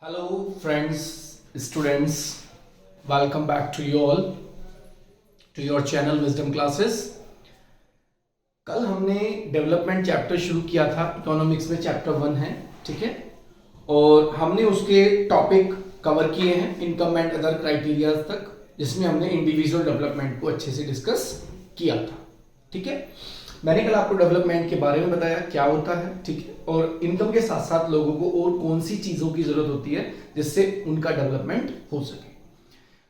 Hello, friends, students. Welcome back to you all to your channel Wisdom Classes. कल हमने development chapter शुरू किया था, इकोनॉमिक्स में चैप्टर 1 है, ठीक है, और हमने उसके टॉपिक कवर किए हैं इनकम एंड अदर क्राइटेरिया तक, जिसमें हमने इंडिविजुअल डेवलपमेंट को अच्छे से डिस्कस किया था, ठीक है। मैंने कल आपको डेवलपमेंट के बारे में बताया क्या होता है, ठीक है, और इनकम के साथ साथ लोगों को और कौन सी चीजों की जरूरत होती है जिससे उनका डेवलपमेंट हो सके।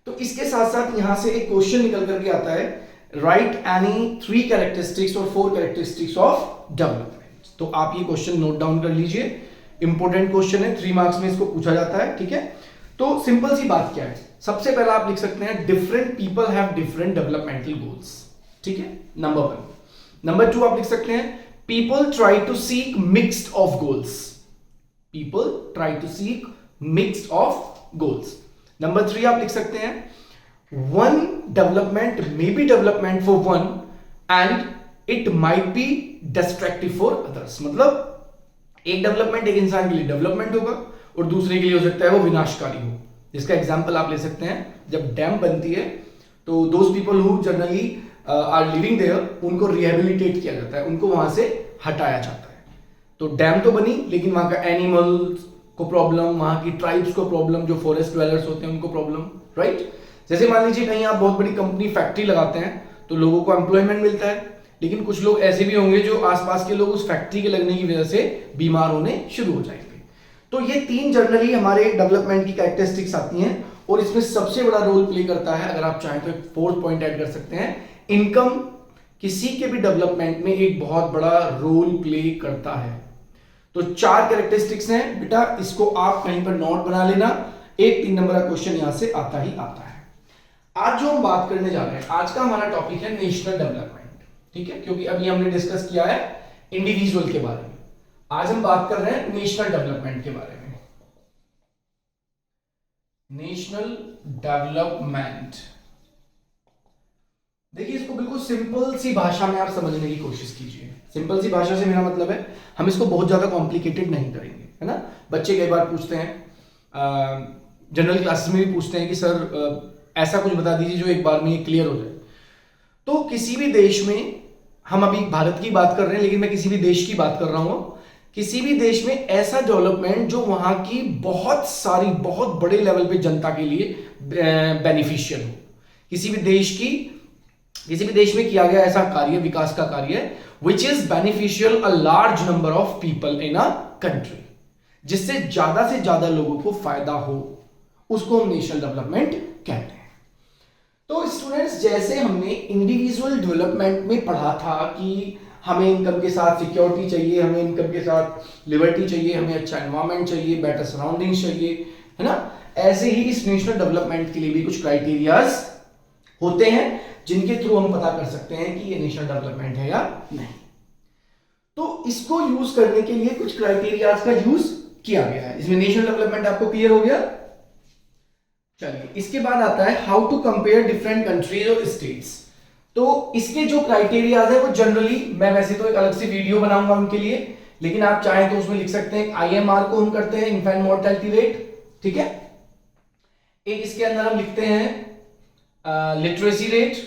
तो इसके साथ साथ यहां से एक क्वेश्चन निकल करके आता है, राइट एनी 3 कैरेक्टरिस्टिक्स और 4 कैरेक्टरिस्टिक्स ऑफ डेवलपमेंट। तो आप ये क्वेश्चन नोट डाउन कर लीजिए, इंपॉर्टेंट क्वेश्चन है, 3 मार्क्स में इसको पूछा जाता है, ठीक है। तो सिंपल सी बात क्या है, सबसे पहला आप लिख सकते हैं different people have different developmental goals, ठीक है, नंबर 1। नंबर 2 आप लिख सकते हैं people try to seek mixed of goals, people try to seek mixed of goals. Number 3 आप लिख सकते हैं one development may be development for one and it might be distractive for others. मतलब एक डेवलपमेंट एक इंसान के लिए डेवलपमेंट होगा और दूसरे के लिए हो सकता है वो विनाशकारी हो। जिसका एग्जांपल आप ले सकते हैं, जब डैम बनती है तो those people who generally are living there, उनको रिहेबिलिटेट किया जाता है, उनको वहां से हटाया जाता है। तो डैम तो बनी, लेकिन वहां का एनिमल्स को प्रॉब्लम, वहां की ट्राइब्स को प्रॉब्लम, जो फॉरेस्ट ड्वेलर्स होते हैं उनको प्रॉब्लम, राइट। जैसे मान लीजिए कहीं आप बहुत बड़ी कंपनी फैक्ट्री लगाते हैं तो लोगों को एम्प्लॉयमेंट मिलता है, लेकिन कुछ लोग ऐसे भी होंगे जो आसपास के लोग उस फैक्ट्री के लगने की वजह से बीमार होने शुरू हो जाएंगे। तो ये 3 जनरली हमारे डेवलपमेंट की कैरेक्टरिस्टिक्स आती हैं, और इसमें सबसे बड़ा रोल प्ले करता है, अगर आप चाहें तो एक 4th पॉइंट ऐड कर सकते हैं, इनकम किसी के भी डेवलपमेंट में एक बहुत बड़ा रोल प्ले करता है। तो 4 कैरेक्टरिस्टिक्स हैं बेटा, इसको आप कहीं पर नोट बना लेना, एक 3 नंबर का क्वेश्चन यहां से आता ही आता है। आज जो हम बात करने जा रहे हैं, आज का हमारा टॉपिक है नेशनल डेवलपमेंट, ठीक है, क्योंकि अभी हमने डिस्कस किया है इंडिविजुअल के बारे में, आज हम बात कर रहे हैं नेशनल डेवलपमेंट के बारे में। नेशनल डेवलपमेंट, देखिए इसको बिल्कुल सिंपल सी भाषा में आप समझने की कोशिश कीजिए। सिंपल सी भाषा से मेरा मतलब है हम इसको बहुत ज्यादा कॉम्प्लिकेटेड नहीं करेंगे, है ना। बच्चे कई बार पूछते हैं, जनरल क्लासेस में भी पूछते हैं कि सर ऐसा कुछ बता दीजिए जो एक बार में ये क्लियर हो जाए। तो किसी भी देश में, हम अभी भारत की बात कर रहे हैं लेकिन मैं किसी भी देश की बात कर रहा हूं, किसी भी देश में ऐसा डेवलपमेंट जो वहां की बहुत सारी बहुत बड़े लेवल पे जनता के लिए बेनिफिशियल हो, किसी भी देश में किया गया ऐसा कार्य, विकास का कार्य which is beneficial a large number of people in a country, जिससे से ज्यादा लोगों को फायदा हो, उसको हम नेशनल डेवलपमेंट कहते हैं। तो स्टूडेंट्स, जैसे हमने इंडिविजुअल डेवलपमेंट में पढ़ा था कि हमें इनकम के साथ सिक्योरिटी चाहिए, हमें इनकम के साथ लिबर्टी चाहिए, हमें अच्छा एनवायरमेंट चाहिए, बेटर सराउंडिंग्स चाहिए, है ना। ऐसे ही इस नेशनल डेवलपमेंट के लिए भी कुछ क्राइटेरियाज होते हैं जिनके थ्रू हम पता कर सकते हैं कि ये नेशनल डेवलपमेंट है या नहीं। तो इसको यूज करने के लिए कुछ क्राइटेरियाज का यूज किया गया है। इसमें नेशनल डेवलपमेंट आपको क्लियर हो गया। चलिए, इसके बाद आता है how to compare different countries और स्टेट्स। तो इसके जो क्राइटेरियाज है वो जनरली, मैं वैसे तो एक अलग से वीडियो बनाऊंगा उनके लिए, लेकिन आप चाहें तो उसमें लिख सकते हैं IMR को हम करते हैं, इन्फेंट मोर्टेलिटी रेट, ठीक है। एक इसके अंदर हम लिखते हैं लिटरेसी रेट,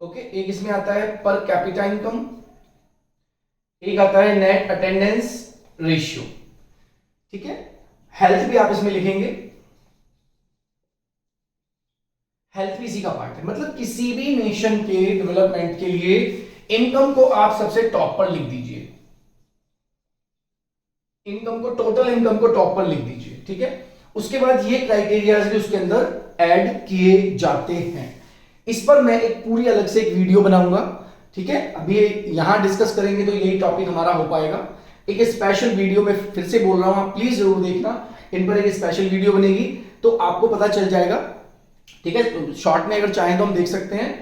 ओके। एक इसमें आता है पर कैपिटा इनकम, एक आता है नेट अटेंडेंस रेशियो, ठीक है। हेल्थ भी आप इसमें लिखेंगे, हेल्थ भी इसी का पार्ट है। मतलब किसी भी नेशन के डेवलपमेंट के लिए इनकम को आप सबसे टॉप पर लिख दीजिए, इनकम को, टोटल इनकम को टॉप पर लिख दीजिए, ठीक है। उसके बाद ये क्राइटेरियाज भी उसके अंदर ऐड किए जाते हैं। इस पर मैं एक पूरी अलग से एक वीडियो बनाऊंगा, ठीक है। अभी यहां डिस्कस करेंगे तो यही टॉपिक हमारा हो पाएगा। एक स्पेशल वीडियो में फिर से बोल रहा हूं, आप प्लीज जरूर देखना, इन पर एक स्पेशल वीडियो बनेगी तो आपको पता चल जाएगा, ठीक है। तो शॉर्ट में अगर चाहें तो हम देख सकते हैं,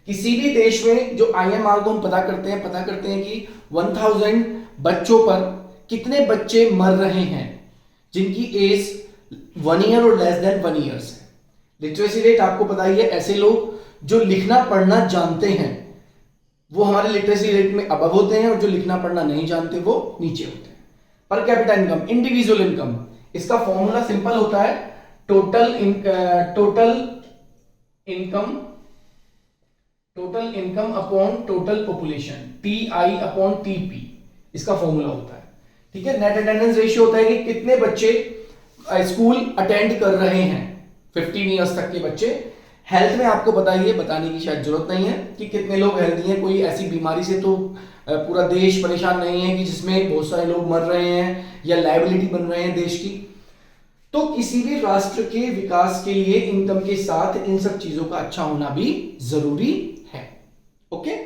किसी भी देश में जो IMR को हम पता करते हैं कि 1000 बच्चों पर कितने बच्चे मर रहे हैं जिनकी एज 1 ईयर और लेस देन 1 ईयर्स है। लिटरेसी रेट आपको पता ही है, ऐसे लोग जो लिखना पढ़ना जानते हैं वो हमारे लिटरेसी रेट में अबव होते हैं, और जो लिखना पढ़ना नहीं जानते वो नीचे होते हैं। Per capita income, individual income, इसका फॉर्मूला सिंपल होता है, total income upon total population, TI upon TP, इसका फॉर्मूला होता है। ठीक है। नेट अटेंडेंस रेशियो होता है कि कितने बच्चे स्कूल अटेंड कर रहे हैं, 15 ईयर्स तक के बच्चे। हेल्थ में आपको बताइए, बताने की शायद जरूरत नहीं है कि कितने लोग हेल्दी हैं। कोई ऐसी बीमारी से तो पूरा देश परेशान नहीं है कि जिसमें बहुत सारे लोग मर रहे हैं या लायबिलिटी बन रहे हैं देश की। तो किसी भी राष्ट्र के विकास के लिए इनकम के साथ इन सब चीजों का अच्छा होना भी जरूरी है। ओके।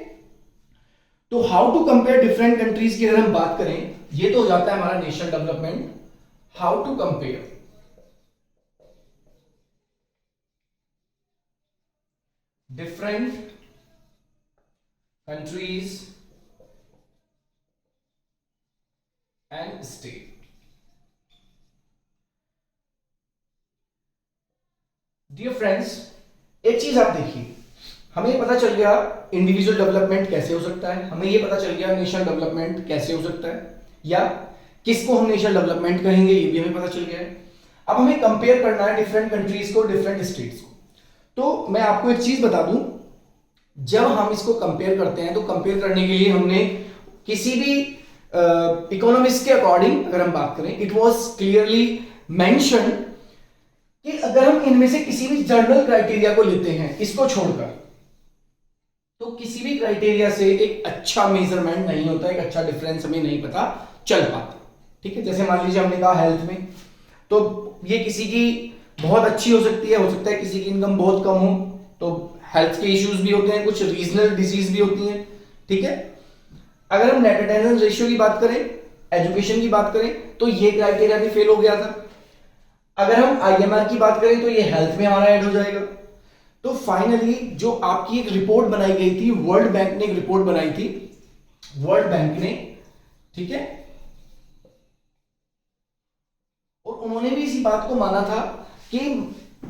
तो how to compare different countries की अगर हम बात करें, ये तो हो जाता है हमारा national development. How to compare different countries and state। Dear friends, एक चीज आप देखिए, हमें पता चल गया इंडिविजुअल डेवलपमेंट कैसे हो सकता है, हमें ये पता चल गया नेशनल डेवलपमेंट कैसे हो सकता है, या किसको हम नेशनल डेवलपमेंट कहेंगे ये भी हमें पता चल गया है। अब हमें कंपेयर करना है डिफरेंट कंट्रीज को, डिफरेंट स्टेट्स को। तो मैं आपको एक चीज बता दूं, जब हम इसको कंपेयर करते हैं तो कंपेयर करने के लिए हमने किसी भी इकोनॉमिस्ट के अकॉर्डिंग अगर हम बात करें, इट वाज क्लियरली मेंशन कि अगर हम इनमें से किसी भी जनरल क्राइटेरिया को लेते हैं इसको छोड़कर, तो किसी भी क्राइटेरिया से एक अच्छा मेजरमेंट नहीं होता, एक अच्छा डिफरेंस हमें नहीं पता चल पाता। ठीक है। जैसे मान लीजिए हमने कहा हेल्थ में, तो ये किसी की बहुत अच्छी हो सकती है, हो सकता है किसी की इनकम बहुत कम हो, तो हेल्थ के इश्यूज भी होते हैं, कुछ रीजनल डिजीज भी होती हैं। ठीक है। अगर हम नेट अटेंडेंस रेशियो की बात करें, एजुकेशन की बात करें, तो ये क्राइटेरिया भी फेल हो गया था। अगर हम IMR की बात करें तो ये हेल्थ में हमारा ऐड हो जाएगा। तो फाइनली जो आपकी एक रिपोर्ट बनाई गई थी, वर्ल्ड बैंक ने एक रिपोर्ट बनाई थी, वर्ल्ड बैंक ने, ठीक है, और उन्होंने भी इसी बात को माना था कि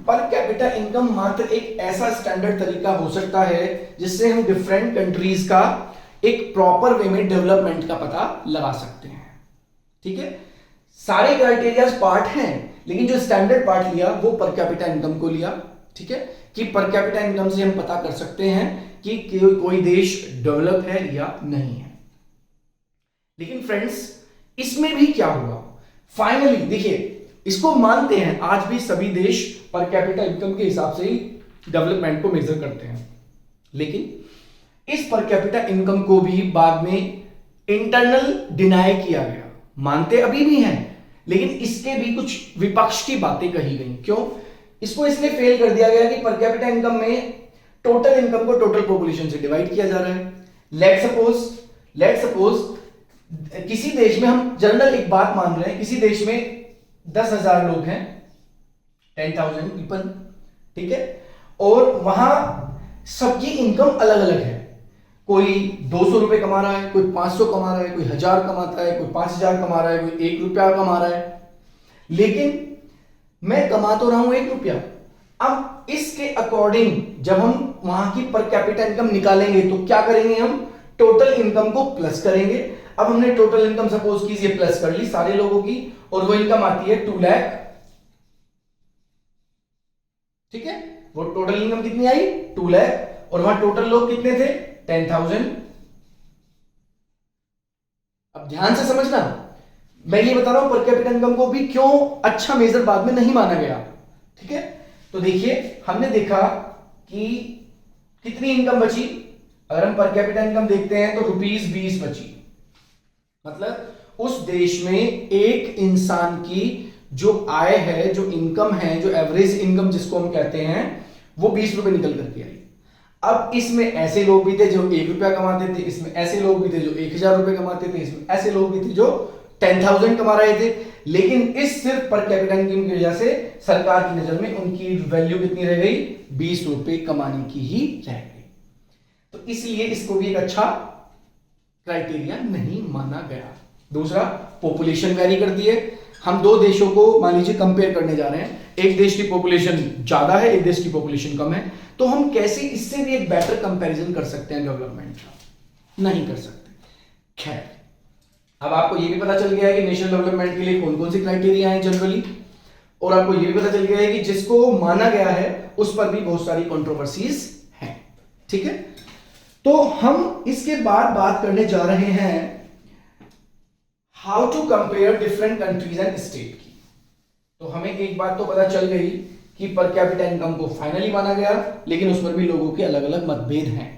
पर कैपिटा इनकम मात्र एक ऐसा स्टैंडर्ड तरीका हो सकता है जिससे हम डिफरेंट कंट्रीज का एक प्रॉपर वे में डेवलपमेंट का पता लगा सकते हैं। ठीक है। सारे क्राइटेरियाज पार्ट हैं, लेकिन जो स्टैंडर्ड पार्ट लिया वो पर कैपिटा इनकम को लिया। ठीक है। कि पर कैपिटा इनकम से हम पता कर सकते हैं कि कोई देश डेवलप है या नहीं है। लेकिन फ्रेंड्स, इसमें भी क्या हुआ, फाइनली देखिए, इसको मानते हैं आज भी सभी देश पर कैपिटा इनकम के हिसाब से ही डेवलपमेंट को मेजर करते हैं, लेकिन इस पर कैपिटा इनकम को भी बाद में इंटरनल डिनाई किया गया। मानते अभी भी हैं, लेकिन इसके भी कुछ विपक्ष की बातें कही गई। क्यों? इसको इसलिए फेल कर दिया गया कि पर कैपिटा इनकम में टोटल इनकम को टोटल पॉपुलेशन से डिवाइड किया जा रहा है। लेट सपोज किसी देश में, हम जनरल एक बात मान रहे हैं, किसी देश में 10,000 लोग हैं, 10,000 पीपल। ठीक है। और वहां सबकी इनकम अलग अलग है। कोई 200 रुपए कमा रहा है, कोई 500 कमा रहा है, कोई 1000 कमाता है, कोई 5000 कमा रहा है, कोई 1 रुपया कमा रहा है। लेकिन मैं कमा तो रहा हूं 1 रुपया। अब इसके अकॉर्डिंग जब हम वहां की पर कैपिटा इनकम निकालेंगे तो क्या करेंगे, हम टोटल इनकम को प्लस करेंगे। अब हमने टोटल इनकम सपोज कीजिए प्लस कर ली सारे लोगों की, और वो इनकम आती है 2 लाख। ठीक है। वो टोटल इनकम कितनी आई, 2 लाख, और वहां टोटल लोग कितने थे, 10,000। अब ध्यान से समझना, मैं ये बता रहा हूं पर कैपिटा इनकम को भी क्यों अच्छा मेजर बाद में नहीं माना गया। ठीक है। तो देखिए, हमने देखा कि कितनी इनकम बची। अगर हम पर कैपिटा इनकम देखते हैं तो ₹20 बची। मतलब उस देश में एक इंसान की जो आय है, जो इनकम है, जो एवरेज इनकम जिसको हम कहते हैं, वो 20 रुपए निकल करके आई। अब इसमें ऐसे लोग भी थे जो 1 रुपया कमाते थे, इसमें ऐसे लोग भी थे जो 1000 रुपए कमाते थे, इसमें ऐसे लोग भी थे जो 10,000 कमा रहे थे। लेकिन इस सिर्फ पर कैपिटा इनकम की वजह से सरकार की नजर में उनकी वैल्यू कितनी रह गई, 20 रुपए कमाने की ही रह गई। तो इसलिए इसको भी एक अच्छा क्राइटेरिया नहीं माना गया। दूसरा, पॉपुलेशन वेरी करती है। हम दो देशों को मान लीजिए कंपेयर करने जा रहे हैं, एक देश की पॉपुलेशन ज्यादा है, एक देश की पॉपुलेशन कम है, तो हम कैसे इससे भी एक बेटर कंपैरिजन कर सकते हैं डेवलपमेंट का। नहीं कर सकते। खैर, अब आपको ये भी पता चल गया है कि नेशनल डेवलपमेंट के लिए कौन कौन सी क्राइटेरिया हैं जनरली, और आपको ये भी पता चल गया है कि जिसको माना गया है उस पर भी बहुत सारी कंट्रोवर्सीज हैं। ठीक है, तो हम इसके बाद बात करने जा रहे हैं how to compare different countries and state की। तो हमें एक बात तो पता चल गई कि पर कैपिटा इनकम को फाइनली माना गया, लेकिन उस पर भी लोगों के अलग अलग मतभेद हैं।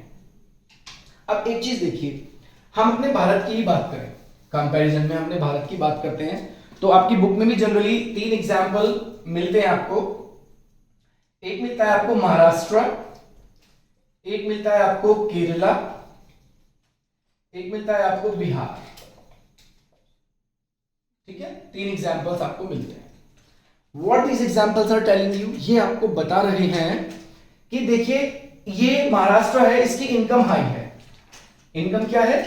अब एक चीज देखिए, हम अपने भारत की ही बात करें, कंपैरिजन में हमने भारत की बात करते हैं, तो आपकी बुक में भी जनरली 3 एग्जाम्पल मिलते हैं आपको। एक मिलता है आपको महाराष्ट्र, एक मिलता है आपको केरला, एक मिलता है आपको बिहार। ठीक है, 3 एग्जाम्पल्स आपको मिलते हैं। What these examples are telling you, ये आपको बता रहे हैं कि देखिए ये महाराष्ट्र है, इसकी इनकम हाई है। इनकम क्या है?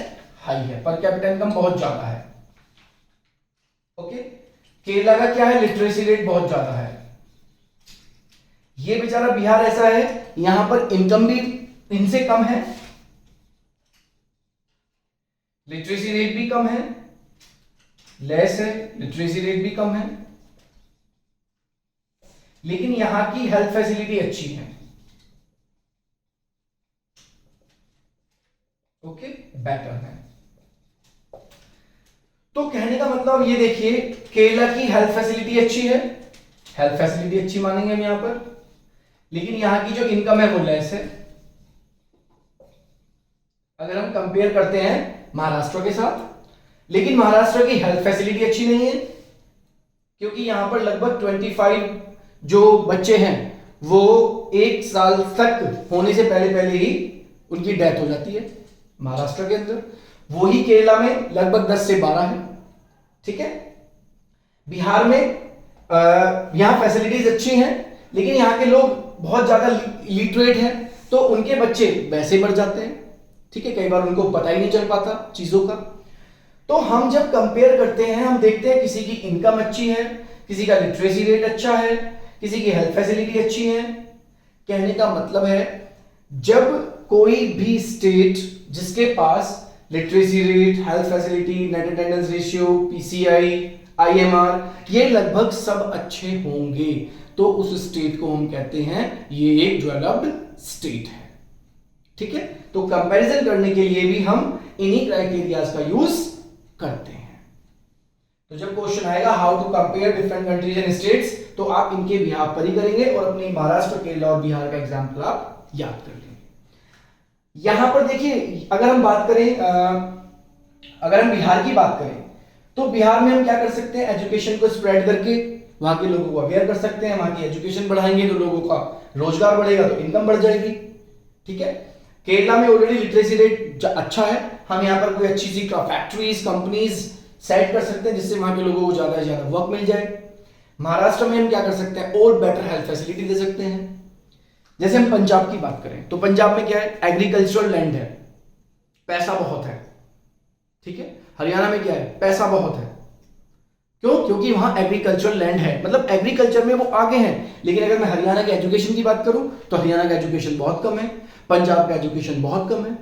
हाई है, पर कैपिटा इनकम बहुत ज्यादा है। ओके, केरला का क्या है? लिटरेसी रेट बहुत ज्यादा है। ये बेचारा बिहार ऐसा है, यहां पर इनकम भी इनसे कम है, लिटरेसी रेट भी कम है, लेस है, लिटरेसी रेट भी कम है, लेकिन यहां की हेल्थ फैसिलिटी अच्छी है। ओके, बेटर है। तो कहने का मतलब ये देखिए, केरला की हेल्थ फैसिलिटी अच्छी है, हेल्थ फैसिलिटी अच्छी मानेंगे हम यहां पर, लेकिन यहां की जो इनकम है वो लेस है। अगर हम कंपेयर करते हैं महाराष्ट्र के साथ, लेकिन महाराष्ट्र की हेल्थ फैसिलिटी अच्छी नहीं है, क्योंकि यहां पर लगभग 25 जो बच्चे हैं वो 1 साल तक होने से पहले पहले ही उनकी डेथ हो जाती है महाराष्ट्र के अंदर। वही केरला में लगभग 10 से 12 है। ठीक है, बिहार में यहां फैसिलिटीज अच्छी हैं, लेकिन यहां के लोग बहुत ज्यादा लिटरेट हैं, तो उनके बच्चे वैसे मर जाते हैं। ठीक है, कई बार उनको पता ही नहीं चल पाता चीजों का। तो हम जब कंपेयर करते हैं, हम देखते हैं किसी की इनकम अच्छी है, किसी का लिटरेसी रेट अच्छा है, किसी की हेल्थ फैसिलिटी अच्छी है। कहने का मतलब है, जब कोई भी स्टेट जिसके पास literacy rate, health facility, net attendance ratio, PCI, IMR ये लगभग सब अच्छे होंगे, तो उस स्टेट को हम कहते हैं ये एक डेवलप्ड स्टेट है। ठीक है, तो कंपैरिजन करने के लिए भी हम इन्हीं क्राइटेरियाज का यूज करते हैं। तो जब क्वेश्चन आएगा how to compare different countries and states, तो आप इनके बिहार पर ही करेंगे और अपने महाराष्ट्र, केरला और बिहार का एग्जाम्पल आप याद कर लेंगे। यहां पर देखिए, अगर हम बात करें, अगर हम बिहार की बात करें, तो बिहार में हम क्या कर सकते हैं? एजुकेशन को स्प्रेड करके वहां के लोगों को अवेयर कर सकते हैं। वहां की एजुकेशन बढ़ाएंगे तो लोगों का रोजगार बढ़ेगा, तो इनकम बढ़ जाएगी। ठीक है, केरला में ऑलरेडी लिटरेसी रेट अच्छा है, हम यहाँ पर कोई अच्छी सी फैक्ट्रीज, कंपनीज सेट कर सकते हैं जिससे वहां के लोगों को ज्यादा से ज्यादा वर्क मिल जाए। महाराष्ट्र में हम क्या कर सकते हैं? और बेटर हेल्थ फैसिलिटी दे सकते हैं। जैसे हम पंजाब की बात करें, तो पंजाब में क्या है? एग्रीकल्चरल लैंड है, पैसा बहुत है। ठीक है, हरियाणा में क्या है? पैसा बहुत है। क्यों? क्योंकि वहां एग्रीकल्चरल लैंड है, मतलब एग्रीकल्चर में वो आगे हैं। लेकिन अगर मैं हरियाणा के एजुकेशन की बात करूं, तो हरियाणा का एजुकेशन बहुत कम है, पंजाब का एजुकेशन बहुत कम है।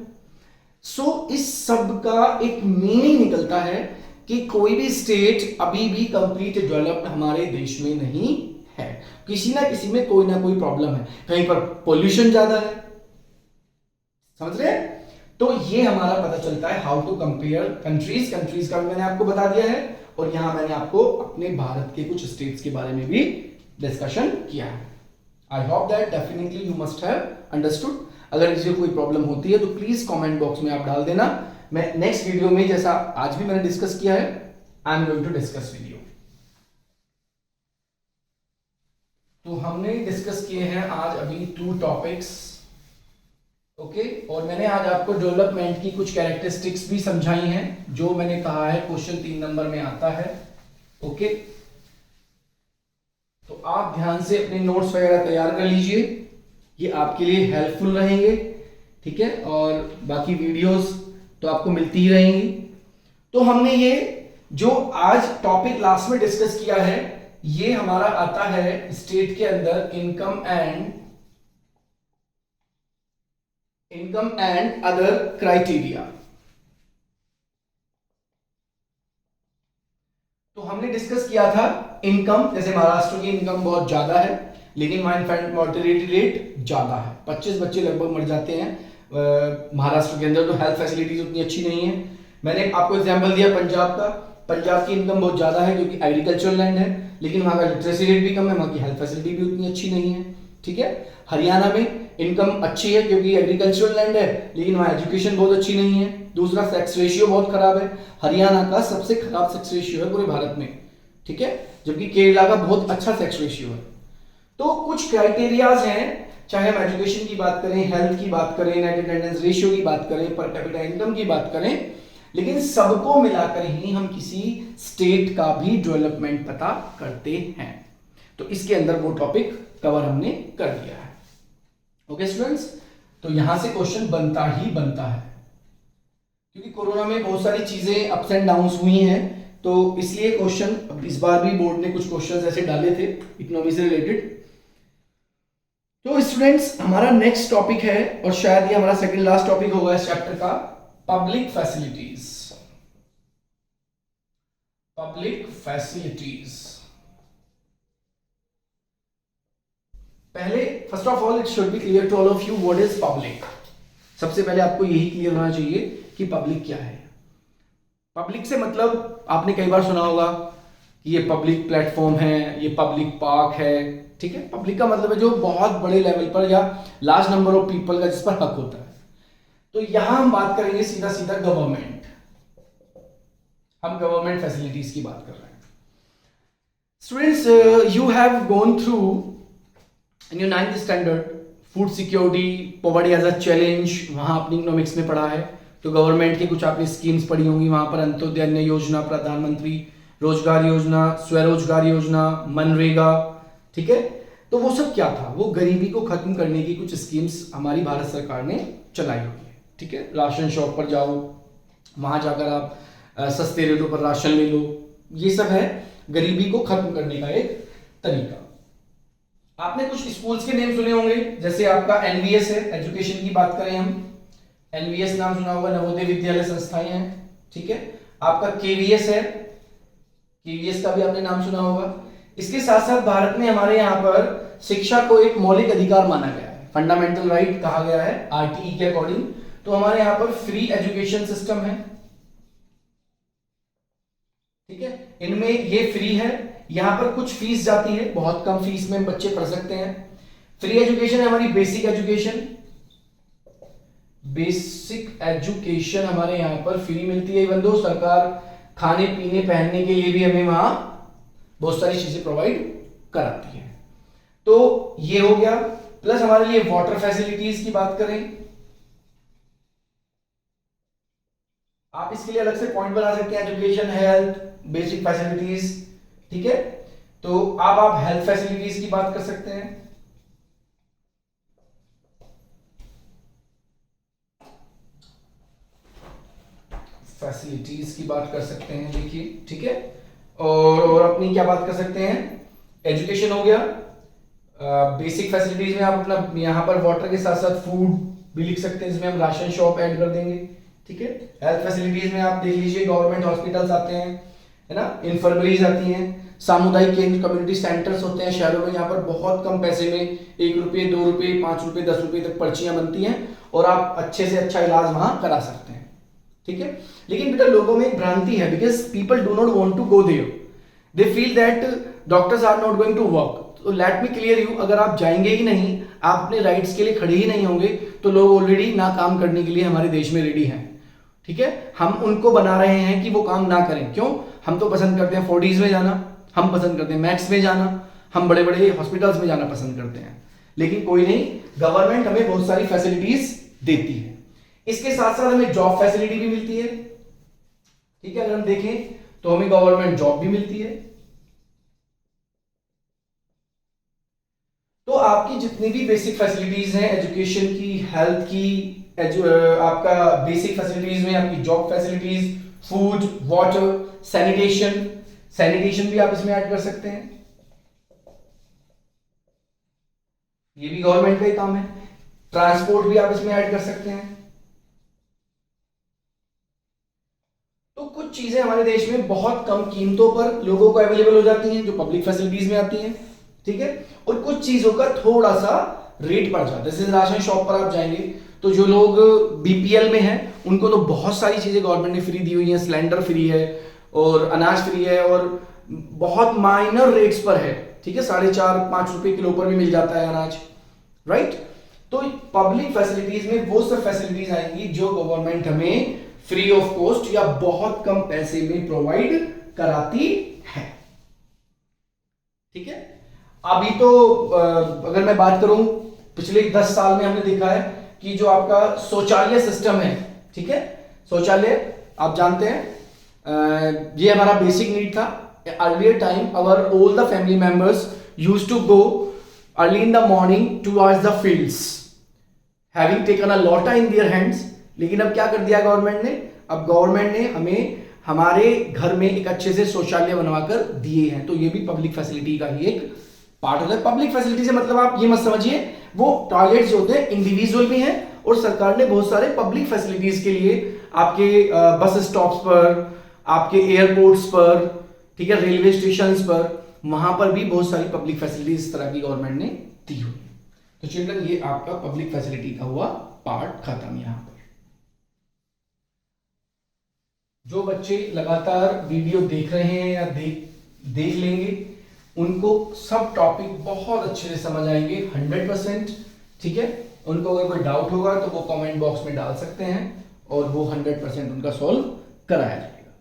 सो इस सब का एक मीनिंग निकलता है कि कोई भी स्टेट अभी भी कंप्लीट डेवलप्ड हमारे देश में नहीं है। किसी ना किसी में कोई ना कोई प्रॉब्लम है, कहीं पर पोल्यूशन ज्यादा है, समझ रहे हैं? तो ये हमारा पता चलता है how to compare countries. Countries का भी मैंने आपको बता दिया है, और यहां मैंने आपको अपने भारत के कुछ स्टेट्स के बारे में भी डिस्कशन किया है। आई hope that definitely you must have understood. अगर इसमें कोई प्रॉब्लम होती है तो प्लीज कमेंट बॉक्स में आप डाल देना। मैं नेक्स्ट वीडियो में, जैसा आज भी मैंने डिस्कस किया है, I am going to discuss with you. तो हमने डिस्कस किए हैं आज अभी 2 टॉपिक्स। ओके, और मैंने आज आपको डेवलपमेंट की कुछ कैरेक्टरिस्टिक्स भी समझाई हैं, जो मैंने कहा है क्वेश्चन 3 नंबर में आता है। ओके, तो आप ध्यान से अपने नोट्स वगैरह तैयार कर लीजिए, ये आपके लिए हेल्पफुल रहेंगे। ठीक है, और बाकी वीडियोस तो आपको मिलती ही रहेंगी। तो हमने ये जो आज टॉपिक लास्ट में डिस्कस किया है, ये हमारा आता है स्टेट के अंदर इनकम एंड अदर क्राइटेरिया। हमने डिस्कस किया था इनकम, जैसे महाराष्ट्र की इनकम बहुत ज्यादा है लेकिन वहां इन्फेंट मोर्टेलिटी रेट ज्यादा है, 25 बच्चे लगभग मर जाते हैं महाराष्ट्र के अंदर, तो हेल्थ फैसिलिटीज उतनी अच्छी नहीं है। मैंने आपको एग्जांपल दिया पंजाब का, पंजाब की इनकम बहुत ज्यादा है क्योंकि एग्रीकल्चरल लैंड है, लेकिन वहां का लिटरेसी रेट भी कम है, वहां की हेल्थ फैसिलिटी भी उतनी अच्छी नहीं है। ठीक है, हरियाणा में इनकम अच्छी है क्योंकि एग्रीकल्चरल लैंड है, लेकिन वहां एजुकेशन बहुत अच्छी नहीं है। दूसरा, सेक्स रेशियो बहुत खराब है, हरियाणा का सबसे खराब सेक्स रेशियो है पूरे भारत में। ठीक है, जबकि केरला का बहुत अच्छा सेक्स रेशियो है। तो कुछ क्राइटेरियाज हैं, चाहे हम एजुकेशन की बात करें, हेल्थ की बात करें, नेट अटेंडेंस रेशियो की बात करें, पर कैपिटा इनकम की बात करें, लेकिन सबको मिलाकर ही हम किसी स्टेट का भी डेवलपमेंट पता करते हैं। तो इसके अंदर वो टॉपिक कवर हमने कर दिया है। ओके स्टूडेंट्स, तो यहां से क्वेश्चन बनता ही बनता है क्योंकि कोरोना में बहुत सारी चीजें अप्स एंड डाउन्स हुई हैं, तो इसलिए क्वेश्चन इस बार भी बोर्ड ने कुछ क्वेश्चन ऐसे डाले थे इकोनॉमी से रिलेटेड। तो स्टूडेंट्स, हमारा नेक्स्ट टॉपिक है और शायद ये हमारा सेकंड लास्ट टॉपिक होगा इस चैप्टर का, पब्लिक फैसिलिटीज। पब्लिक फैसिलिटीज, पहले first of all it should be clear to all of you what is public. सबसे पहले आपको यही क्लियर होना चाहिए कि पब्लिक क्या है। पब्लिक से मतलब आपने कई बार सुना होगा कि ये पब्लिक प्लेटफॉर्म है, ये पब्लिक पार्क है। ठीक है, पब्लिक का मतलब है जो बहुत बड़े लेवल पर या लार्ज नंबर ऑफ पीपल का जिस पर हक होता है। तो यहां हम बात करेंगे सीधा सीधा गवर्नमेंट, हम गवर्नमेंट फैसिलिटीज की बात कर रहे हैं। Students, you have gone through in your 9th standard food security poverty as a challenge, वहां अपनी इकोनॉमिक्स में पढ़ा है। तो गवर्नमेंट की कुछ आपने स्कीम्स पढ़ी होंगी वहां पर, अंत्योदय अन्न योजना, प्रधानमंत्री रोजगार योजना, स्वरोजगार योजना, मनरेगा। ठीक है, तो वो सब क्या था, वो गरीबी को खत्म करने की कुछ स्कीम्स हमारी भारत सरकार ने चलाई हुई है। ठीक है, राशन शॉप पर जाओ, वहां जाकर आप सस्ते रेटों पर राशन ले लो, ये सब है गरीबी को खत्म करने का एक तरीका। आपने कुछ स्कूल्स के नेम सुने होंगे, जैसे आपका एनवीएस है, एजुकेशन की बात करें हम, एनवीएस नाम सुना होगा, नवोदय विद्यालय संस्थाएं हैं। ठीक है, आपका केवीएस है, केवीएस का भी आपने नाम सुना होगा। इसके साथ साथ भारत में हमारे यहाँ पर शिक्षा को एक मौलिक अधिकार माना गया है, फंडामेंटल राइट कहा गया है आरटीई के अकॉर्डिंग। तो हमारे यहाँ पर फ्री एजुकेशन सिस्टम है। ठीक है, इनमें ये फ्री है, यहां पर कुछ फीस जाती है, बहुत कम फीस में बच्चे पढ़ सकते हैं। फ्री एजुकेशन है हमारी बेसिक एजुकेशन, बेसिक एजुकेशन हमारे यहां पर फ्री मिलती है, इवन दो सरकार खाने पीने पहनने के लिए भी हमें वहां बहुत सारी चीजें प्रोवाइड कराती है। तो ये हो गया, प्लस हमारे लिए वाटर फैसिलिटीज की बात करें, आप इसके लिए अलग से पॉइंट बना सकते हैं, एजुकेशन, हेल्थ, बेसिक फैसिलिटीज। ठीक है, तो अब आप हेल्थ फैसिलिटीज की बात कर सकते हैं। फैसिलिटीज की बात कर सकते हैं, देखिए। ठीक है, और अपनी क्या बात कर सकते हैं, एजुकेशन हो गया, बेसिक फैसिलिटीज में आप अपना यहां पर वाटर के साथ साथ फूड भी लिख सकते हैं, इसमें हम राशन शॉप ऐड कर देंगे। ठीक है, हेल्थ फैसिलिटीज में आप देख लीजिए गवर्नमेंट हॉस्पिटल्स आते हैं, है ना, इंफर्मरीज आती हैं, सामुदायिक केंद्र कम्युनिटी सेंटर्स होते हैं शहरों में, यहाँ पर बहुत कम पैसे में 1 रुपये, 2 रुपये, 5 रुपये, 10 रुपये तक पर्चियां बनती हैं और आप अच्छे से अच्छा इलाज वहां करा सकते हैं। ठीक है, लेकिन बेटा लोगों में एक भ्रांति है, because people do not want to go there, they feel that doctors are not going to work. तो लेट मी क्लियर यू, अगर आप जाएंगे ही नहीं, आप अपने राइट्स के लिए खड़े ही नहीं होंगे, तो लोग ऑलरेडी ना काम करने के लिए हमारे देश में रेडी हैं। ठीक है, हम उनको बना रहे हैं कि वो काम ना करें। क्यों? हम तो पसंद करते हैं फोर्टीज में जाना, हम पसंद करते हैं मैक्स में जाना, हम बड़े बड़े हॉस्पिटल्स में जाना पसंद करते हैं, लेकिन कोई नहीं, गवर्नमेंट हमें बहुत सारी फैसिलिटीज देती है। इसके साथ साथ हमें जॉब फैसिलिटी भी मिलती है। ठीक है, अगर हम देखें तो हमें गवर्नमेंट जॉब भी मिलती है। तो आपकी जितनी भी बेसिक फैसिलिटीज हैं, एजुकेशन की, हेल्थ की, आपका बेसिक फैसिलिटीज में आपकी job facilities, food, water, sanitation, sanitation भी आप इसमें ऐड कर सकते हैं, ये भी गवर्नमेंट का ही काम है। ट्रांसपोर्ट भी आप इसमें ऐड कर सकते हैं। तो कुछ चीजें हमारे देश में बहुत कम कीमतों पर लोगों को अवेलेबल हो जाती हैं, जो पब्लिक फैसिलिटीज में आती हैं, ठीक है, और कुछ चीजों का थोड़ा सा रेट बढ़ जाता है। जैसे राशन शॉप पर आप जाएंगे तो जो लोग बीपीएल में हैं उनको तो बहुत सारी चीजें गवर्नमेंट ने फ्री दी हुई हैं, सिलेंडर फ्री है और अनाज फ्री है और बहुत माइनर रेट्स पर है, ठीक है, 4.5-5 रुपए किलो पर भी मिल जाता है अनाज, राइट। तो पब्लिक फैसिलिटीज में वो सब फैसिलिटीज आएंगी जो गवर्नमेंट हमें फ्री ऑफ कॉस्ट या बहुत कम पैसे में प्रोवाइड कराती है, ठीक है। अभी तो अगर मैं बात करूं पिछले 10 साल में हमने देखा है कि जो आपका शौचालय सिस्टम है, ठीक है, शौचालय आप जानते हैं ये हमारा बेसिक नीड था। Earlier time our all the family members used to go early in the morning towards the fields having taken a lota in their hands. लेकिन अब क्या कर दिया गवर्नमेंट ने, अब गवर्नमेंट ने हमें हमारे घर में एक अच्छे से शौचालय बनवाकर दिए हैं। तो ये भी पब्लिक फैसिलिटी का ही एक पार्ट होता है। पब्लिक फैसिलिटी से मतलब आप ये मत समझिए वो टॉयलेट्स जो होते हैं इंडिविजुअल भी हैं और सरकार ने बहुत सारे पब्लिक फैसिलिटीज के लिए आपके बस स्टॉप्स पर, आपके एयरपोर्ट्स पर, ठीक है, रेलवे स्टेशन पर, वहां पर भी बहुत सारी पब्लिक फैसिलिटीज इस तरह की गवर्नमेंट ने दी हुई। तो चिल्ड्रन ये आपका पब्लिक फैसिलिटी का हुआ पार्ट खत्म। यहां पर जो बच्चे लगातार वीडियो देख रहे हैं या देख लेंगे उनको सब टॉपिक बहुत अच्छे से समझ आएंगे 100%, ठीक है। उनको अगर कोई डाउट होगा तो वो कमेंट बॉक्स में डाल सकते हैं और वो 100% उनका सॉल्व कराया जाएगा।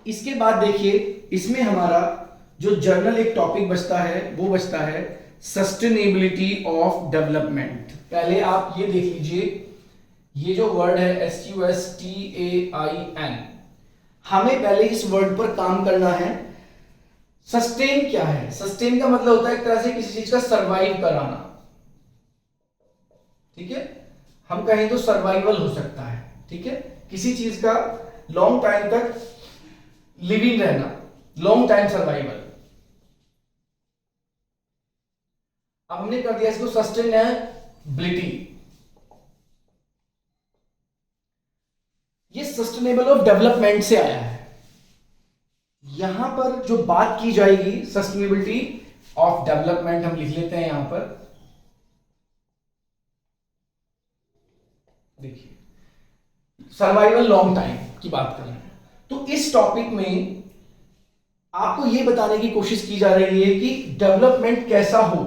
इसके बाद देखिए इसमें हमारा जो जर्नल एक टॉपिक बचता है वो बचता है सस्टेनेबिलिटी ऑफ डेवलपमेंट। पहले आप ये देख लीजिए, ये जो वर्ड है SUSTAIN, हमें पहले इस वर्ड पर काम करना है। सस्टेन क्या है? सस्टेन का मतलब होता है एक तरह से किसी चीज का सरवाइव कराना, ठीक है। हम कहें तो सर्वाइवल हो सकता है, ठीक है, किसी चीज का लॉन्ग टाइम तक लिविंग रहना, लॉन्ग टाइम सर्वाइवल। अब हमने कर दिया इसको सस्टेनेबिलिटी। ये सस्टेनेबल ऑफ डेवलपमेंट से आया है। यहां पर जो बात की जाएगी सस्टेनेबिलिटी ऑफ डेवलपमेंट, हम लिख लेते हैं यहां पर, देखिए सर्वाइवल लॉन्ग टाइम की बात कर रहे हैं। तो इस टॉपिक में आपको यह बताने की कोशिश की जा रही है कि डेवलपमेंट कैसा हो,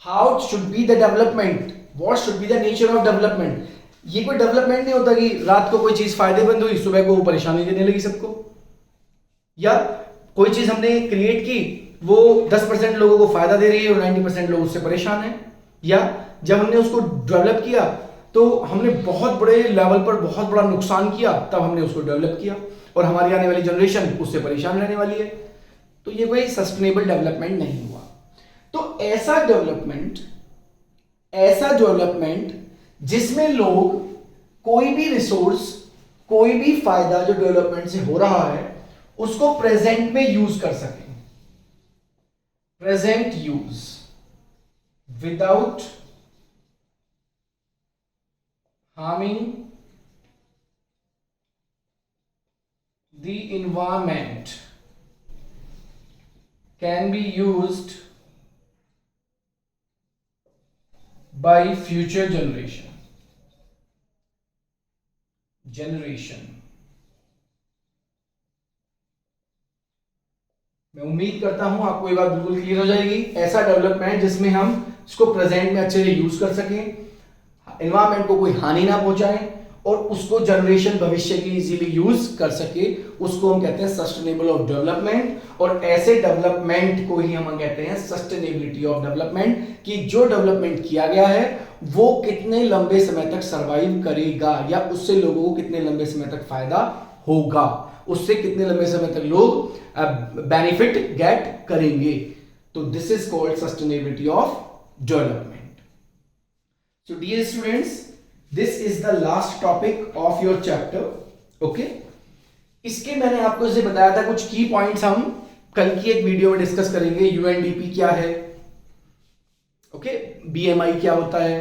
how should be the development, what should be the nature of development. ये कोई डेवलपमेंट नहीं होता कि रात को कोई चीज फायदेमंद हुई सुबह को परेशानी देने लगी सबको, या कोई चीज हमने क्रिएट की वो 10% लोगों को फायदा दे रही है और 90% लोग उससे परेशान हैं, या जब हमने उसको डेवलप किया तो हमने बहुत बड़े लेवल पर बहुत बड़ा नुकसान किया, तब हमने उसको डेवलप किया और हमारी आने वाली जनरेशन उससे परेशान रहने वाली है। तो ये कोई सस्टेनेबल डेवलपमेंट नहीं हुआ। तो ऐसा डेवलपमेंट जिसमें लोग कोई भी रिसोर्स, कोई भी फायदा जो डेवलपमेंट से हो रहा है उसको प्रेजेंट में यूज कर सकें, present use without harming the environment can be used by future generation। मैं उम्मीद करता हूं आपको ये बात बिल्कुल क्लियर हो जाएगी। ऐसा डेवलपमेंट जिसमें हम इसको प्रेजेंट में अच्छे से यूज कर सकें, एनवायरमेंट को कोई हानि ना पहुंचाएं और उसको जनरेशन भविष्य की इजीली यूज कर सके, उसको हम कहते हैं सस्टेनेबल ऑफ डेवलपमेंट। और ऐसे डेवलपमेंट को ही हम कहते हैं सस्टेनेबिलिटी ऑफ डेवलपमेंट, कि जो डेवलपमेंट किया गया है वो कितने लंबे समय तक सरवाइव करेगा या उससे लोगों को कितने लंबे समय तक फायदा होगा, उससे कितने लंबे समय तक लोग बेनिफिट गेट करेंगे। तो this is called sustainability of development. So dear students, this is the last topic of your chapter. Okay, इसके मैंने आपको जैसे बताया था कुछ की पॉइंट्स हम कल की एक वीडियो में डिस्कस करेंगे। यूएनडीपी क्या है, ओके, बीएमआई क्या होता है,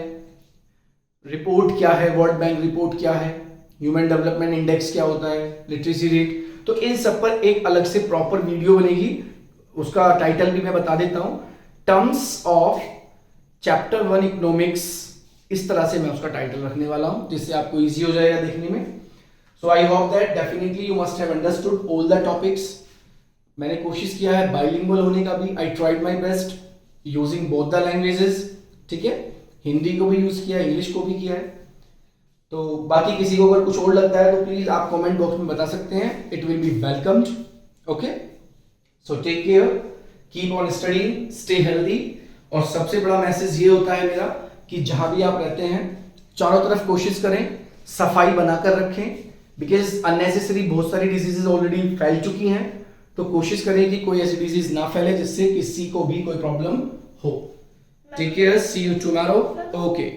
रिपोर्ट क्या है, वर्ल्ड बैंक रिपोर्ट क्या है, ह्यूमन डेवलपमेंट इंडेक्स क्या होता है, लिटरेसी रेट। तो इन सब पर एक अलग से प्रॉपर वीडियो बनेगी, उसका टाइटल भी मैं बता देता हूं, टर्म्स ऑफ चैप्टर 1 इकोनॉमिक्स। इस तरह से मैं उसका टाइटल रखने वाला हूं जिससे आपको इजी हो जाएगा देखने में। So I hope that definitely you must have understood all the topics. मैंने कोशिश किया है बाइलिंगुअल होने का भी, I tried my best using both the languages, ठीक है, हिंदी को भी यूज किया, इंग्लिश को भी किया है। तो बाकी किसी को अगर कुछ और लगता है तो प्लीज आप कमेंट बॉक्स में बता सकते हैं, it will be welcomed. Okay, so take care, keep on studying, stay healthy. और सबसे बड़ा मैसेज ये होता है मेरा कि जहां भी आप रहते हैं चारों तरफ कोशिश करें सफाई बनाकर रखें, बिकॉज अननेसेसरी बहुत सारी डिजीजेज ऑलरेडी फैल चुकी हैं। तो कोशिश करें कि कोई ऐसी डिजीज ना फैले जिससे किसी को भी कोई प्रॉब्लम हो। Take care, see you tomorrow. Okay.